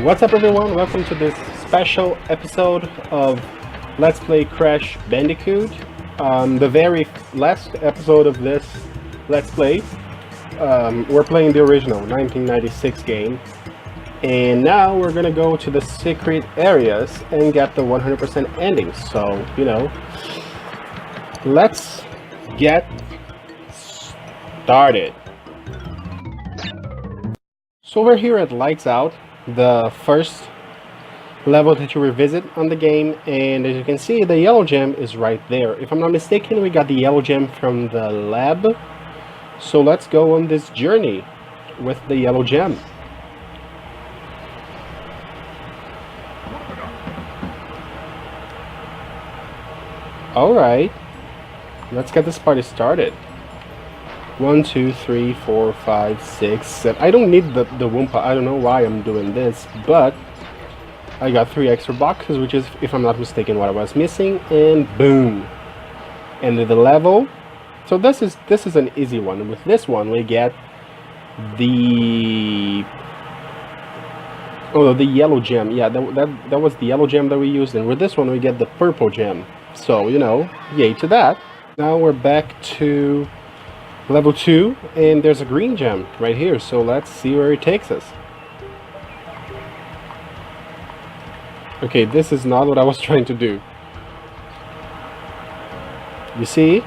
What's up everyone, welcome to this special episode of Let's Play Crash Bandicoot. The very last episode of this Let's Play, we're playing the original 1996 game. And now we're gonna go to the secret areas and get the 100% ending. So, you know, let's get started. So we're here at Lights Out, the first level that you revisit on the game, and as you can see, the yellow gem is right there. If I'm not mistaken, we got the yellow gem from the lab. So let's go on this journey with the yellow gem. Alright, let's get this party started. 1, 2, 3, 4, 5, 6, 7. I don't need the Wumpa. I don't know why I'm doing this, but I got 3 extra boxes, which is, if I'm not mistaken, what I was missing. And boom, ended the level. So this is an easy one. With this one, we get the yellow gem. Yeah, that was the yellow gem that we used, and with this one, we get the purple gem. So you know, yay to that. Now we're back to level 2, and there's a green gem right here, so let's see where it takes us. Okay, this is not what I was trying to do. You see,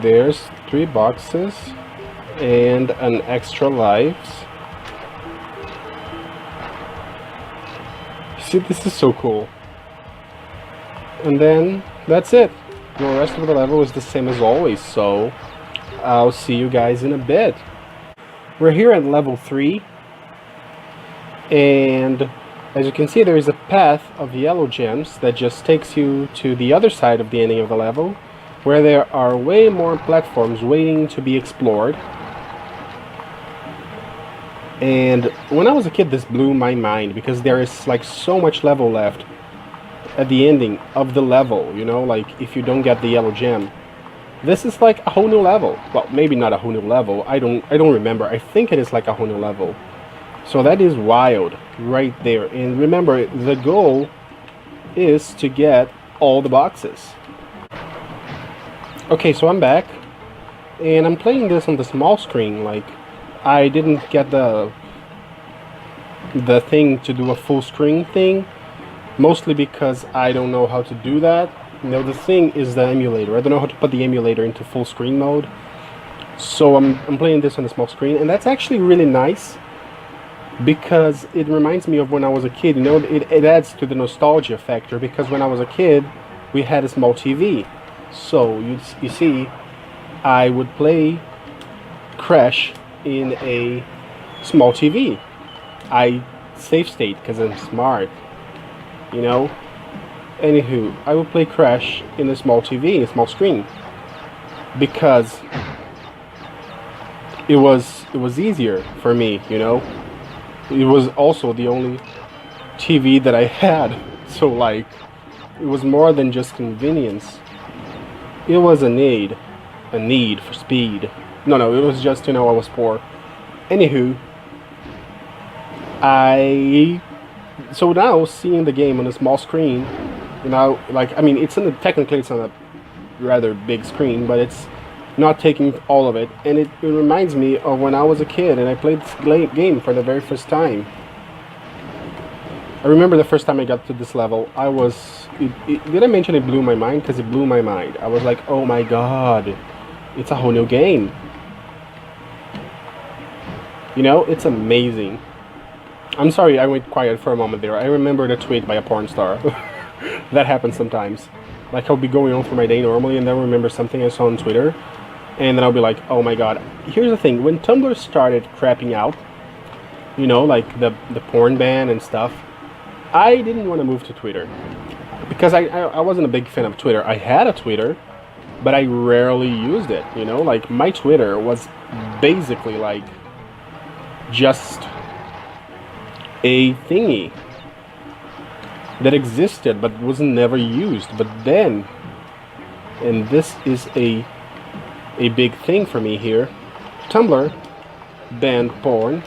there's 3 boxes and an extra lives. See, this is so cool. And then that's it. The rest of the level is the same as always, so I'll see you guys in a bit. We're here at level 3, and as you can see, there is a path of yellow gems that just takes you to the other side of the ending of the level, where there are way more platforms waiting to be explored. And when I was a kid, this blew my mind, because there is like so much level left at the ending of the level, you know, like if you don't get the yellow gem. This is like a whole new level. Well, maybe not a whole new level. I don't remember. I think it is like a whole new level. So that is wild right there. And remember, the goal is to get all the boxes. Okay, so I'm back, and I'm playing this on the small screen. Like, I didn't get the thing to do a full screen thing, mostly because I don't know how to do that. You know, the thing is the emulator. I don't know how to put the emulator into full screen mode. So I'm playing this on the small screen, and that's actually really nice, because it reminds me of when I was a kid. You know, it adds to the nostalgia factor, because when I was a kid, we had a small TV. So you see, I would play Crash in a small TV. I save state because I'm smart, you know. Anywho, I would play Crash in a small TV, a small screen, because it was easier for me, you know. It was also the only TV that I had, so like, it was more than just convenience. It was a need for speed. No, it was just, you know, I was poor. Anywho, so now seeing the game on a small screen, you know, like, I mean, technically it's on a rather big screen, but it's not taking all of it, and it reminds me of when I was a kid and I played this game for the very first time. I remember the first time I got to this level, did I mention it blew my mind? Because it blew my mind. I was like, oh my god, it's a whole new game. You know, it's amazing. I'm sorry I went quiet for a moment there. I remembered a tweet by a porn star. That happens sometimes. Like, I'll be going on for my day normally, and then I'll remember something I saw on Twitter, and then I'll be like, oh my god. Here's the thing, when Tumblr started crapping out, you know, like the porn ban and stuff, I didn't want to move to Twitter, because I wasn't a big fan of Twitter. I had a Twitter, but I rarely used it, you know. Like, my Twitter was basically like just a thingy that existed but was never used. But then, and this is a big thing for me here, Tumblr banned porn,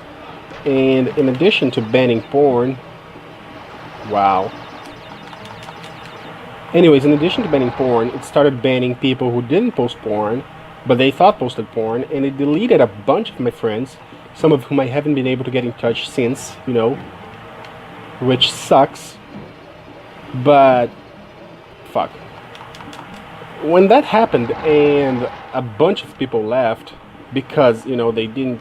and in addition to banning porn, Wow. Anyways, in addition to banning porn, it started banning people who didn't post porn, but they thought posted porn, and it deleted a bunch of my friends, some of whom I haven't been able to get in touch since, you know, which sucks. But fuck. When that happened and a bunch of people left because, you know, they didn't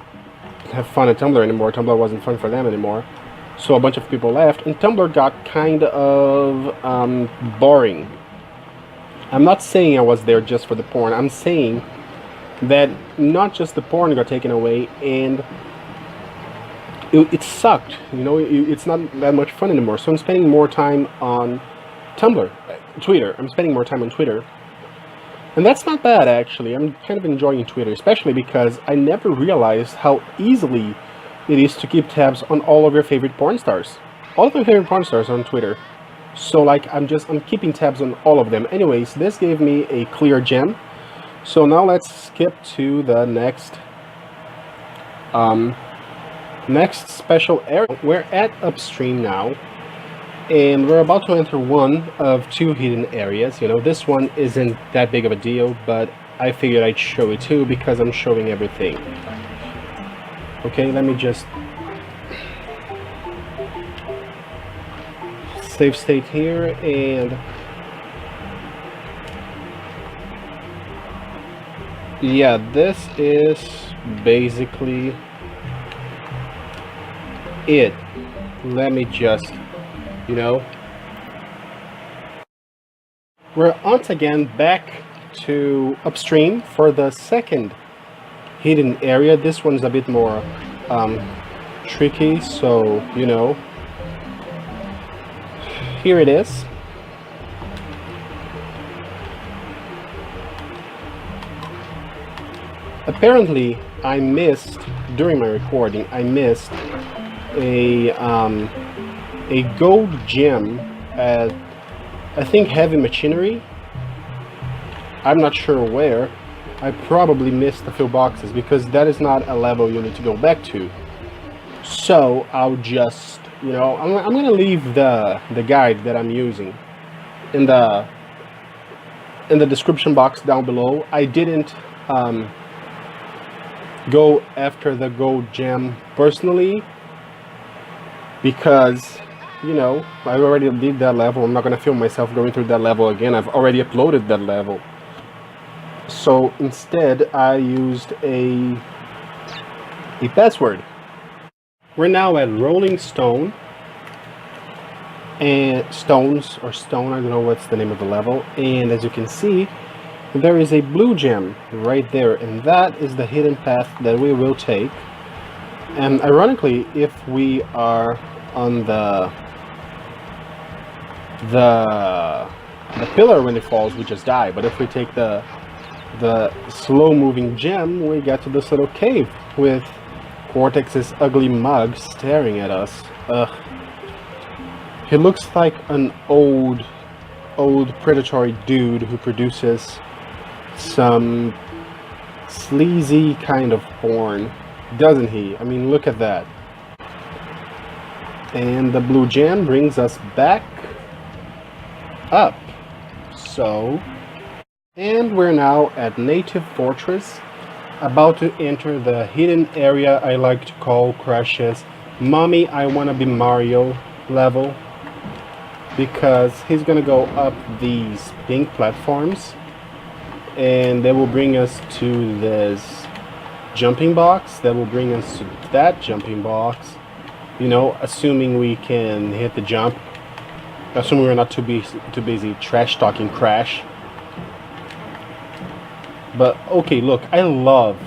have fun at Tumblr anymore, Tumblr wasn't fun for them anymore, so a bunch of people left, and Tumblr got kind of boring. I'm not saying I was there just for the porn. I'm saying that not just the porn got taken away, and it sucked. You know, it's not that much fun anymore. So I'm spending more time on Tumblr, Twitter. I'm spending more time on Twitter. And that's not bad, actually. I'm kind of enjoying Twitter, especially because I never realized how easily it is to keep tabs on all of your favorite porn stars. All of your favorite porn stars are on Twitter. So, like, I'm keeping tabs on all of them. Anyways, this gave me a clear gem. So now let's skip to the next special area. We're at upstream now, and we're about to enter one of two hidden areas. You know, this one isn't that big of a deal, but I figured I'd show it too because I'm showing everything. Okay, let me just save state here, and yeah, this is basically it. Let me just, you know, we're once again back to upstream for the second hidden area. This one's a bit more tricky, so, you know, here it is. Apparently, I missed, during my recording, I missed a gold gem at, I think, Heavy Machinery. I'm not sure where. I probably missed a few boxes because that is not a level you need to go back to. So I'll just, you know, I'm gonna leave the guide that I'm using in the description box down below. I didn't go after the gold gem personally because, you know, I already did that level. I'm not gonna film myself going through that level again. I've already uploaded that level. So instead I used a password. We're now at Rolling Stone, and Stone, I don't know what's the name of the level, and as you can see, there is a blue gem right there, and that is the hidden path that we will take. And ironically, if we are on the pillar when it falls, we just die. But if we take the slow-moving gem, we get to this little cave with Cortex's ugly mug staring at us. Ugh. He looks like an old predatory dude who produces some sleazy kind of porn, doesn't he? I mean, look at that. And the blue gem brings us back up. So, and we're now at Native Fortress, about to enter the hidden area I like to call Crash's Mommy, I Wanna Be Mario level, because he's gonna go up these pink platforms and they will bring us to this jumping box that will bring us to that jumping box, you know, assuming we can hit the jump, assuming we're not too busy trash talking Crash. But okay, look, I love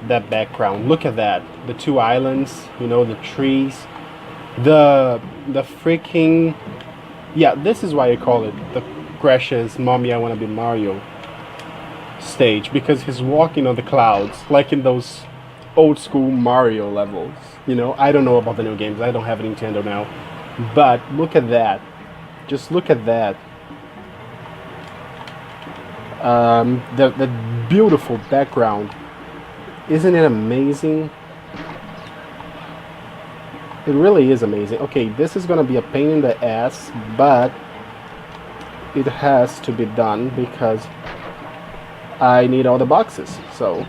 that background. Look at that, the two islands, you know, the trees, the freaking, yeah, this is why I call it the Crash's Mommy, I Wanna Be Mario stage, because he's walking on the clouds like in those old school Mario levels. You know, I don't know about the new games, I don't have a Nintendo now, but look at that, just look at that. The beautiful background, isn't it amazing? It really is amazing. Okay, this is gonna be a pain in the ass, but it has to be done because I need all the boxes. So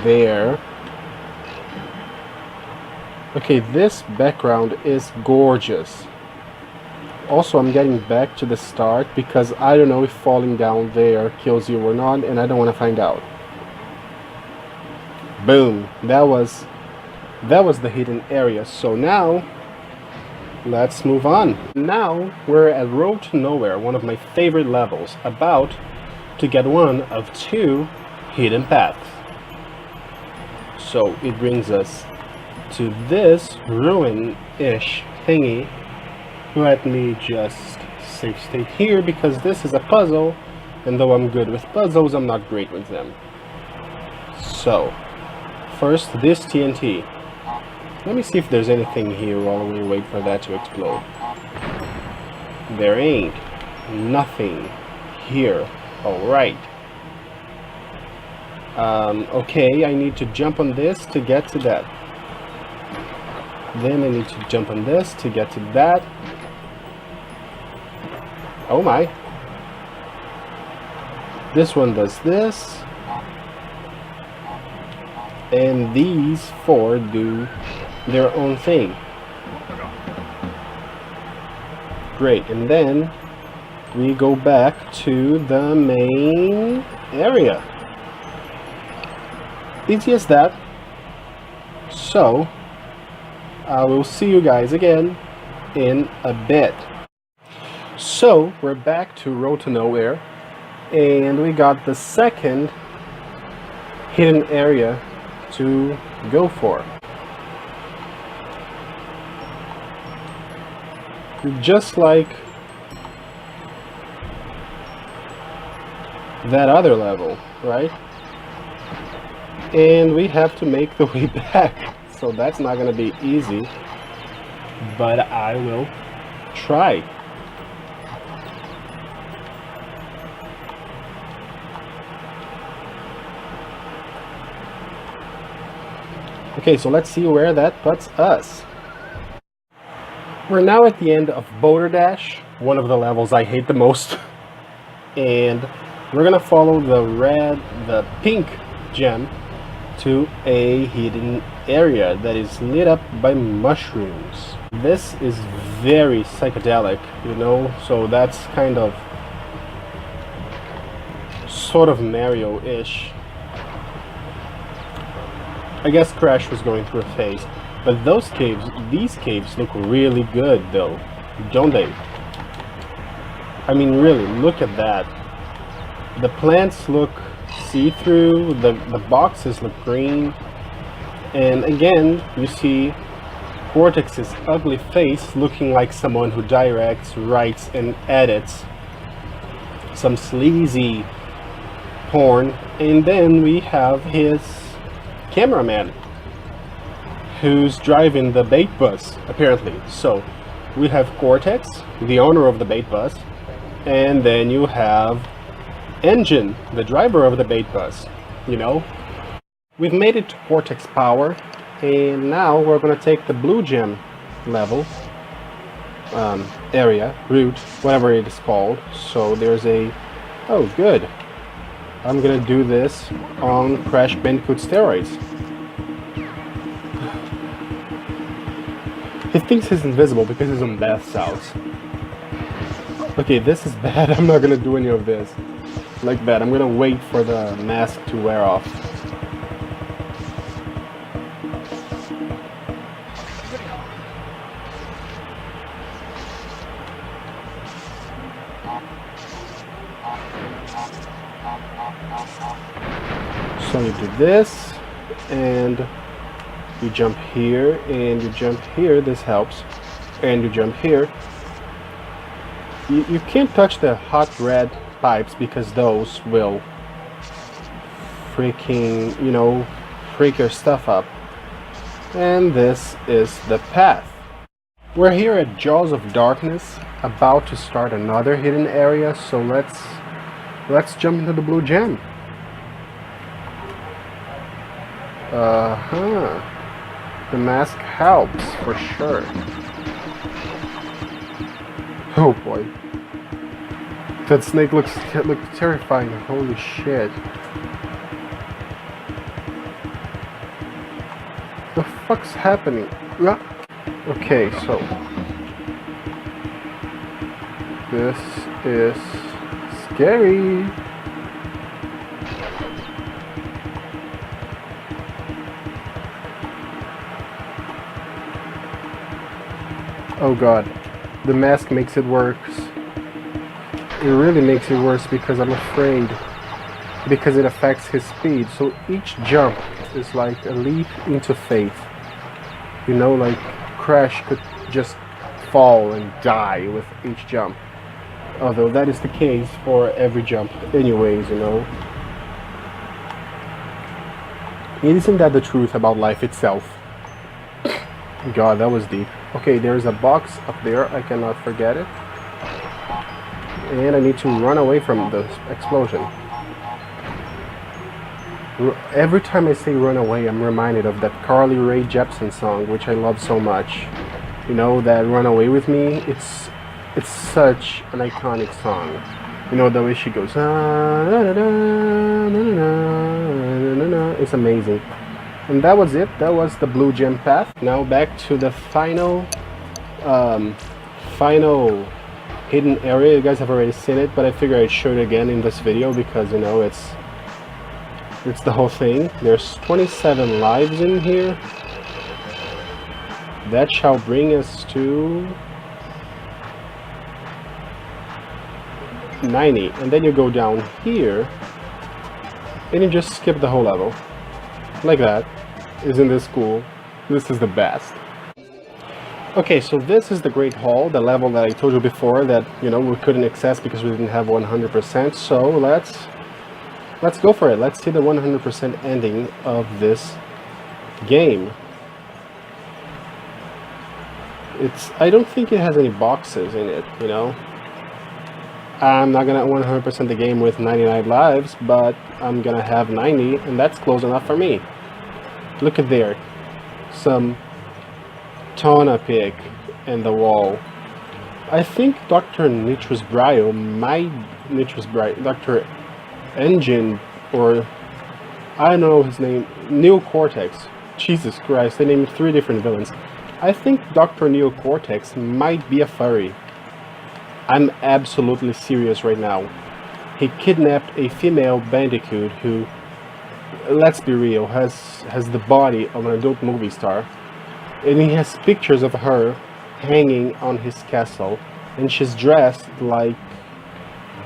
there. Okay, this background is gorgeous. Also, I'm getting back to the start because I don't know if falling down there kills you or not, and I don't want to find out. Boom. That was the hidden area. So now let's move on. Now we're at Road to Nowhere, one of my favorite levels, about to get one of 2 hidden paths. So it brings us to this ruin-ish thingy. Let me just save state here because this is a puzzle, and though I'm good with puzzles, I'm not great with them. So first, this TNT. Let me see if there's anything here while we wait for that to explode. There ain't nothing here. Alright. Okay, I need to jump on this to get to that. Then I need to jump on this to get to that. Oh my. This one does this. And these 4 do their own thing. Great, and then we go back to the main area. Easy as that. So I will see you guys again in a bit. So we're back to Road to Nowhere, and we got the second hidden area to go for. Just like that other level, right? And we have to make the way back, so that's not gonna be easy, but I will try. Okay, so let's see where that puts us. We're now at the end of Boulder Dash, one of the levels I hate the most. And we're gonna follow the pink gem to a hidden area that is lit up by mushrooms. This is very psychedelic, you know, so that's kind of sort of Mario-ish. I guess Crash was going through a phase, but these caves look really good though, don't they? I mean, really, look at that. The plants look see-through, the boxes look green, and again, you see Cortex's ugly face looking like someone who directs, writes, and edits some sleazy porn. And then we have his cameraman who's driving the bait bus, apparently. So we have Cortex, the owner of the bait bus, and then you have Engine, the driver of the bait bus, you know. We've made it to Cortex Power, and now we're gonna take the blue gem level, area, route, whatever it is called. So there's a, oh good, I'm gonna do this on Crash Bandicoot steroids. He thinks he's invisible because he's on bath salts. Okay, this is bad. I'm not gonna do any of this like that. I'm gonna wait for the mask to wear off. So you do this, and you jump here, and you jump here. This helps. And you jump here. You can't touch the hot red pipes because those will freaking, you know, freak your stuff up. And this is the path. We're here at Jaws of Darkness, about to start another hidden area, so let's Let's jump into the blue gem. Uh-huh. The mask helps, for sure. Oh boy. That snake looks terrifying. Holy shit. The fuck's happening? Okay, so this is scary. Oh god, the mask makes it worse. It really makes it worse because I'm afraid, because it affects his speed. So each jump is like a leap into faith. You know, like Crash could just fall and die with each jump. Although that is the case for every jump anyways, you know. Isn't that the truth about life itself? God, that was deep. Okay, there's a box up there, I cannot forget it. And I need to run away from the explosion. Every time I say run away, I'm reminded of that Carly Rae Jepsen song, which I love so much. You know, that Run Away With Me, it's such an iconic song. You know, the way she goes, it's amazing. And that was it. That was the blue gem path. Now back to the final hidden area. You guys have already seen it, but I figure I'd show it again in this video because, you know, it's the whole thing. There's 27 lives in here. That shall bring us to 90. And then you go down here and you just skip the whole level. Like that. Isn't this cool? This is the best. Okay, so this is the Great Hall, the level that I told you before that, you know, we couldn't access because we didn't have 100%. So let's go for it. Let's see the 100% ending of this game. I don't think it has any boxes in it, you know. I'm not gonna 100% the game with 99 lives, but I'm gonna have 90, and that's close enough for me. Look at there, some Tona pick in the wall. I think Dr. Dr. Engine, or I don't know his name, Neocortex. Jesus Christ, they named 3 different villains. I think Dr. Neocortex might be a furry. I'm absolutely serious right now. He kidnapped a female Bandicoot who, let's be real, has the body of an adult movie star. And he has pictures of her hanging on his castle. And she's dressed like,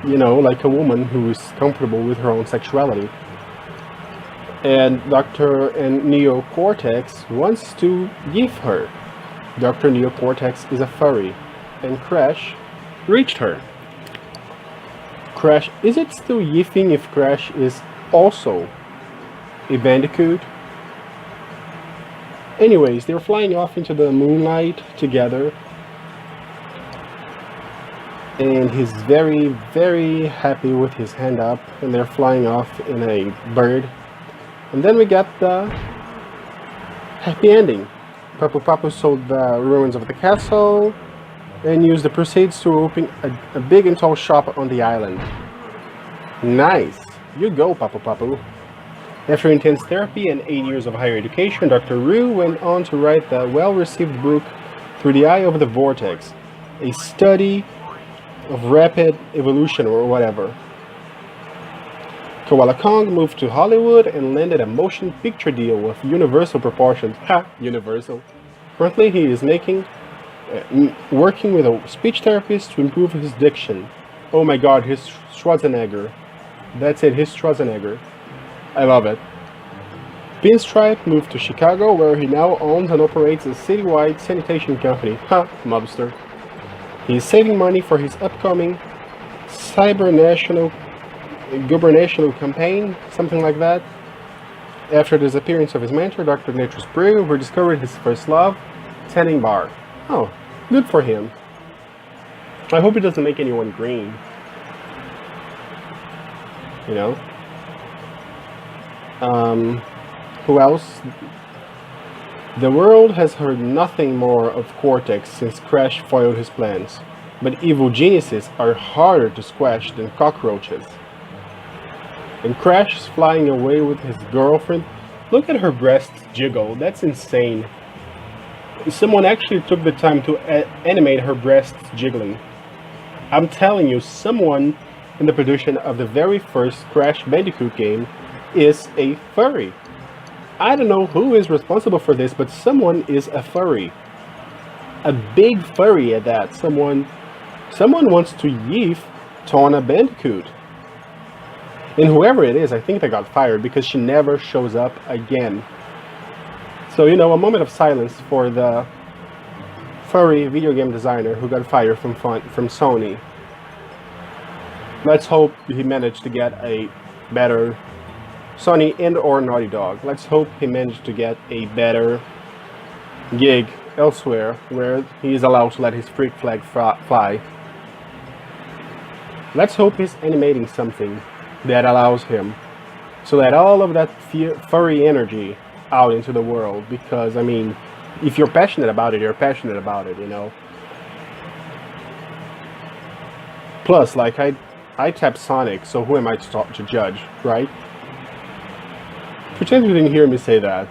you know, like a woman who is comfortable with her own sexuality. And Neocortex wants to give her. Dr. Neocortex is a furry. And Crash reached her. Crash, is it still yiffing if Crash is also a Bandicoot? Anyways, they're flying off into the moonlight together. And he's very, very happy with his hand up. And they're flying off in a bird. And then we got the happy ending. Papu Papu sold the ruins of the castle and used the proceeds to open a big and tall shop on the island. Nice! You go, Papu Papu. After intense therapy and 8 years of higher education, Dr. Rue went on to write the well-received book Through the Eye of the Vortex, a study of rapid evolution or whatever. Koala Kong moved to Hollywood and landed a motion picture deal with Universal Proportions. Ha! Universal. Currently, he is working with a speech therapist to improve his diction. Oh my god, his Schwarzenegger. That's it, his Schwarzenegger. I love it. Pinstripe moved to Chicago, where he now owns and operates a citywide sanitation company. Ha! Mobster. He is saving money for his upcoming gubernatorial campaign, something like that. After the disappearance of his mentor, Dr. Nitrous Brew, who discovered his first love, tanning bar. Oh, good for him. I hope he doesn't make anyone green. you know. Who else? The world has heard nothing more of Cortex since Crash foiled his plans, but evil geniuses are harder to squash than cockroaches. And Crash is flying away with his girlfriend. Look at her breasts jiggle, that's insane. Someone actually took the time to animate her breasts jiggling. I'm telling you, someone in the production of the very first Crash Bandicoot game is a furry. I don't know who is responsible for this, but someone is a furry. A big furry at that. Someone wants to yeef Tawna Bandicoot. And whoever it is, I think they got fired because she never shows up again. So, you know, a moment of silence for the furry video game designer who got fired from Sony. Let's hope he managed to get a better Sony and or Naughty Dog. Let's hope he managed to get a better gig elsewhere where he is allowed to let his freak flag fly. Let's hope he's animating something that allows him to let all of that furry energy out into the world, because I mean, if you're passionate about it, you're passionate about it, you know. Plus, like, I tap Sonic, so who am I to judge, right? Pretend you didn't hear me say that.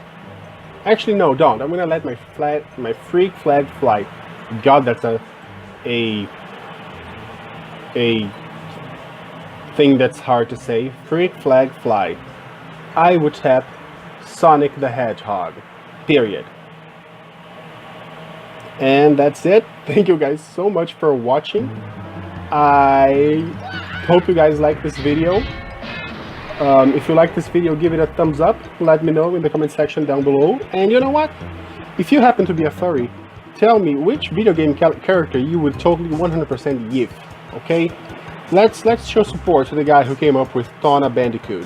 Actually, no, don't. I'm gonna let my freak flag fly. God, that's a thing that's hard to say. Freak flag fly. I would tap Sonic the Hedgehog. Period. And that's it. Thank you guys so much for watching. I hope you guys like this video. If you like this video, give it a thumbs up. Let me know in the comment section down below. And you know what? If you happen to be a furry, tell me which video game character you would totally 100% yiff. Okay? Let's show support to the guy who came up with Tawna Bandicoot.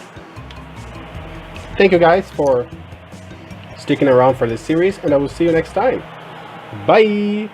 Thank you guys for sticking around for this series, and I will see you next time. Bye!